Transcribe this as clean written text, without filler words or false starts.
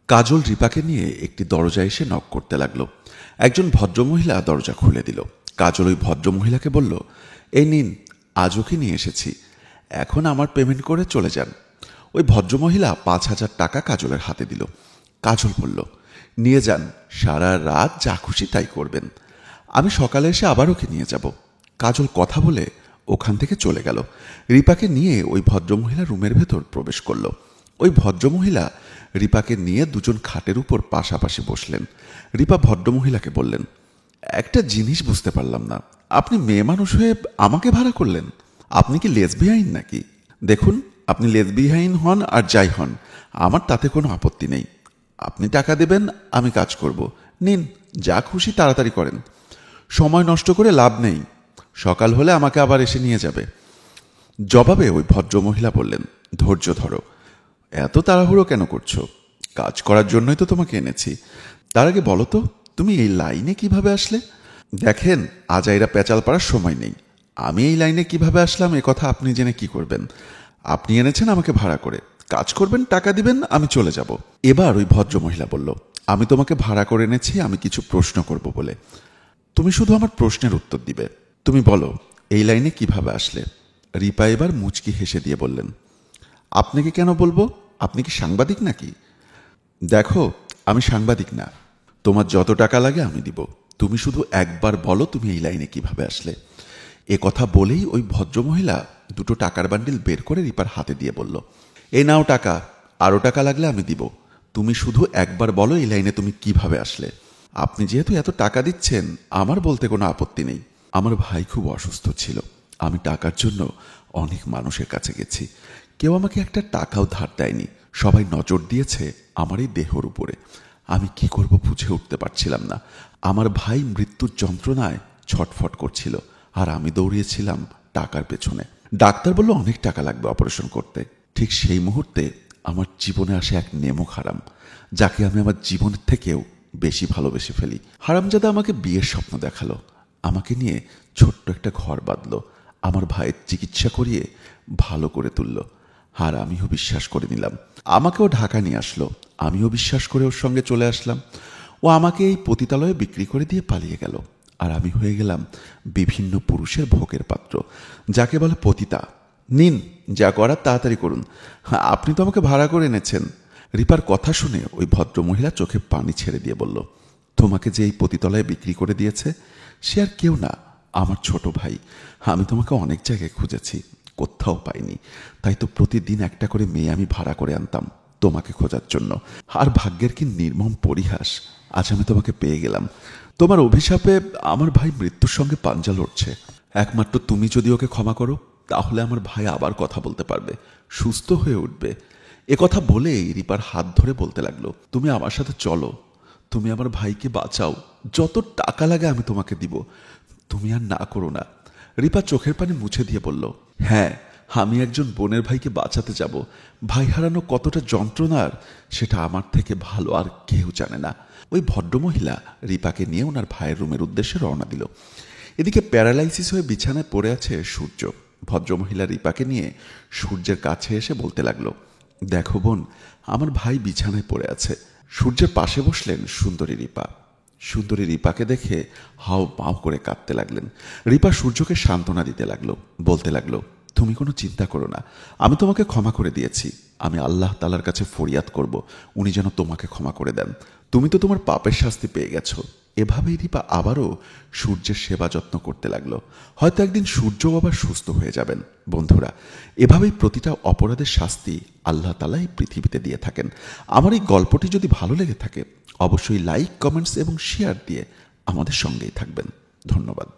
কাজল রিপাকে নিয়ে একটি দরজায় এসে নক করতে লাগলো। একজন ভদ্রমহিলা দরজা খুলে দিল। কাজল ওই ভদ্রমহিলাকে বলল, এই নিন, আজ ওকে নিয়ে এসেছি, এখন আমার পেমেন্ট করে চলে যান। ওই ভদ্রমহিলা 5,000 টাকা কাজলের হাতে দিল। কাজল বলল, নিয়ে যান, সারা রাত যা খুশি তাই করবেন, আমি সকালে এসে আবার ওকে নিয়ে যাব। কাজল কথা বলে ওখান থেকে চলে গেল। রিপাকে নিয়ে ওই ভদ্রমহিলা রুমের ভেতর প্রবেশ করল। ওই ভদ্রমহিলা রিপাকে নিয়ে দুজন খাটের উপর পাশাপাশি বসলেন। রিপা ভদ্রমহিলাকে বললেন, একটা জিনিস বুঝতে পারলাম না, আপনি মেয়ে মানুষ হয়ে আমাকে ভাড়া করলেন? আপনি কি লেসবিয়ান নাকি? দেখুন, আপনি লেসবিয়ান হন আর যাই হন, আমার তাতে কোনো আপত্তি নেই। আপনি টাকা দেবেন, আমি কাজ করব। নিন, যা খুশি তাড়াতাড়ি করেন, সময় নষ্ট করে লাভ নেই, সকাল হলে আমাকে আবার এসে নিয়ে যাবে। জবাবে ওই ভদ্রমহিলা বললেন, ধৈর্য ধরো, এত তাড়াহুড়ো কেন করছো? কাজ করার জন্যই তো তোমাকে এনেছি। তার আগে বলো তো, তুমি এই লাইনে কিভাবে আসলে? দেখেন, আজাইরা পেঁচাল পাড়ার সময় নেই। আমি এই লাইনে কিভাবে আসলাম এ কথা আপনি জেনে কি করবেন? আপনি এনেছেন আমাকে ভাড়া করে, কাজ করবেন, টাকা দিবেন, আমি চলে যাব। এবার ওই ভদ্রমহিলা বলল, আমি তোমাকে ভাড়া করে এনেছি আমি কিছু প্রশ্ন করব বলে। তুমি শুধু আমার প্রশ্নের উত্তর দিবে। তুমি বলো, এই লাইনে কিভাবে আসলে? রিপা এবার মুচকি হেসে দিয়ে বললেন, আপনাকে কেন বলবো? আপনি কি সাংবাদিক নাকি? দেখো, আমি সাংবাদিক না, তোমার যত টাকা লাগে আমি দিব, তুমি শুধু একবার বলো তুমি এই লাইনে কিভাবে আসলে। এ কথা বলেই ওই ভদ্রমহিলা দুটো টাকার বান্ডিল বের করে রিপার হাতে দিয়ে বলল, এই নাও টাকা, আরও টাকা লাগলে আমি দিব, তুমি শুধু একবার বলো এই লাইনে তুমি কিভাবে আসলে। আপনি যেহেতু এত টাকা দিচ্ছেন, আমার বলতে কোনো আপত্তি নেই। আমার ভাই খুব অসুস্থ ছিল, আমি টাকার জন্য অনেক মানুষের কাছে গেছি, কেউ আমাকে একটা টাকাও ধার দেয়নি, সবাই নজর দিয়েছে আমার এই দেহর উপরে। আমি কি করব বুঝে উঠতে পারছিলাম না। আমার ভাই মৃত্যুর যন্ত্রণায় ছটফট করছিল, আর আমি দৌড়িয়েছিলাম টাকার পেছনে। ডাক্তার বলল অনেক টাকা লাগবে অপারেশন করতে। ঠিক সেই মুহূর্তে আমার জীবনে আসে এক নেমক হারাম, যাকে আমি আমার জীবনের থেকেও বেশি ভালোবেসে ফেলি। হারামজাদা আমাকে বিয়ের স্বপ্ন দেখালো, আমাকে নিয়ে ছোট্ট একটা ঘর বাঁধলো, আমার ভাইয়ের চিকিৎসা করিয়ে ভালো করে তুলল, আর আমিও বিশ্বাস করে নিলাম। আমাকেও ঢাকা নিয়ে আসলো, আমিও বিশ্বাস করে ওর সঙ্গে চলে আসলাম। ও আমাকে এই পতিতালয়ে বিক্রি করে দিয়ে পালিয়ে গেল, আর আমি হয়ে গেলাম বিভিন্ন পুরুষের ভোগের পাত্র, যাকে বলে পতিতা। নিন, যা করার তাড়াতাড়ি করুন, আপনি তো আমাকে ভাড়া করে এনেছেন। রিপার কথা শুনে ওই ভদ্রমহিলা চোখে পানি ছেড়ে দিয়ে বলল, তোমাকে যে এই পতিতলায় বিক্রি করে দিয়েছে সে আর কেউ না, আমার ছোট ভাই। আমি তোমাকে অনেক জায়গায় খুঁজেছি, কোথাও পাইনি, তাই তো প্রতিদিন একটা করে মেয়ে আমি ভাড়া করে আনতাম তোমাকে খোঁজার জন্য। আর ভাগ্যের কি নির্মম পরিহাস, আজ আমি তোমাকে পেয়ে গেলাম। তোমার অভিশাপে আমার ভাই মৃত্যুর সঙ্গে পাঞ্জা লড়ছে, একমাত্র তুমি যদি ওকে ক্ষমা করো তাহলে আমার ভাই আবার কথা বলতে পারবে, সুস্থ হয়ে উঠবে। এ কথা বলেই রিপার হাত ধরে বলতে লাগলো, তুমি আমার সাথে চলো, তুমি আমার ভাইকে বাঁচাও, যত টাকা লাগে আমি তোমাকে দিব, তুমি আর না করো না। রিপা চোখের পানি মুছে দিয়ে বলল, হ্যাঁ, আমি একজন বোনের ভাইকে বাঁচাতে যাব। ভাই হারানো কতটা যন্ত্রণার সেটা আমার থেকে ভালো আর কেউ জানে না। ওই ভদ্রমহিলা রিপাকে নিয়ে ওনার ভাইয়ের রুমের উদ্দেশ্যে রওনা দিল। এদিকে প্যারালাইসিস হয়ে বিছানায় পড়ে আছে সূর্য। ভদ্রমহিলা রিপাকে নিয়ে সূর্যের কাছে এসে বলতে লাগলো, দেখো বোন, আমার ভাই বিছানায় পড়ে আছে। সূর্যের পাশে বসলেন সুন্দরী রিপা। সুন্দরী রিপাকে দেখে হাও মাও করে কাঁদতে লাগলেন। রিপা সূর্যকে সান্ত্বনা দিতে লাগলো, বলতে লাগলো, তুমি কোনো চিন্তা করো না, আমি তোমাকে ক্ষমা করে দিয়েছি। আমি আল্লাহ তাআলার কাছে ফরিয়াদ করব, উনি যেন তোমাকে ক্ষমা করে দেন। তুমি তো তোমার পাপের শাস্তি পেয়ে গেছো। এভাবেই রিপা আবারও সূর্যের সেবা যত্ন করতে লাগলো। হয়তো একদিন সূর্যও আবার সুস্থ হয়ে যাবেন। বন্ধুরা, এভাবেই প্রতিটা অপরাধের শাস্তি আল্লাহ তাআলা এই পৃথিবীতে দিয়ে থাকেন। আমার এই গল্পটি যদি ভালো লেগে থাকে অবশ্যই লাইক, কমেন্টস এবং শেয়ার দিয়ে আমাদের সঙ্গেই থাকবেন। ধন্যবাদ।